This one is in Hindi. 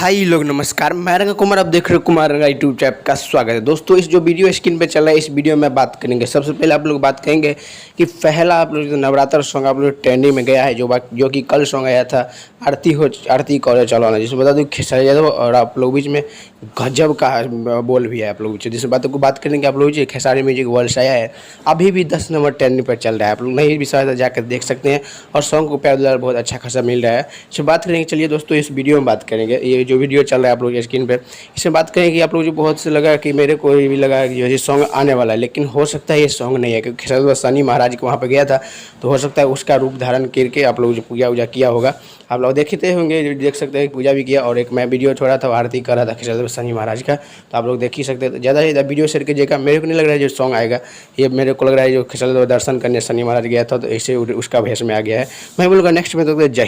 हाई लोग नमस्कार, मैं रंगा कुमार, आप देख रहे हो कुमार रंगा यूट्यूब चैनल का स्वागत है। दोस्तों इस जो वीडियो स्क्रीन पे चल रहा है इस वीडियो में बात करेंगे। सबसे पहले आप लोग बात करेंगे कि पहला आप लोग नवरात्र सॉन्ग आप लोग ट्रेंडिंग में गया है जो कि कल सॉन्ग आया था आरती कॉलेज चलाना, जिसमें बता दूँ खेसारी यादव और आप लोग बीच में गजब का बोल भी है आप लोग बीच, जिस बातों को बात करेंगे आप लोग जी। खेसारी म्यूजिक वर्ल्ड से आया है, अभी भी 10 नंबर ट्रेंडिंग पर चल रहा है। आप लोग नहीं भी शायद जाकर देख सकते हैं और सॉन्ग को प्यार बहुत अच्छा खासा मिल रहा है। इस बात करेंगे, चलिए दोस्तों इस वीडियो में बात करेंगे। ये जो वीडियो चल रहा है आप लोग स्क्रीन पे, इसमें बात करेंगे कि आप लोग जो बहुत से लगा कि मेरे को भी लगा कि ये सॉन्ग आने वाला है, लेकिन हो सकता है ये सॉन्ग नहीं है, क्योंकि खेसारी शनि महाराज के वहाँ पे गया था, तो हो सकता है उसका रूप धारण करके आप लोग जो पूजा वूजा किया होगा, आप लोग देखते होंगे, देख सकते हैं पूजा भी किया। और एक मैं वीडियो छोड़ा था आरती कर रहा था खेसारी शनि महाराज का, तो आप लोग देख ही सकते हैं। तो ज़्यादा से ज़्यादा वीडियो शेयर कीजिएगा। मेरे को नहीं लग रहा है जो सॉन्ग आएगा, ये मेरे को लग रहा है जो खेसारी दर्शन करने शनि महाराज गया था, तो ऐसे उसका भेष में आ गया है। मैं बोलूँगा नेक्स्ट में तो जय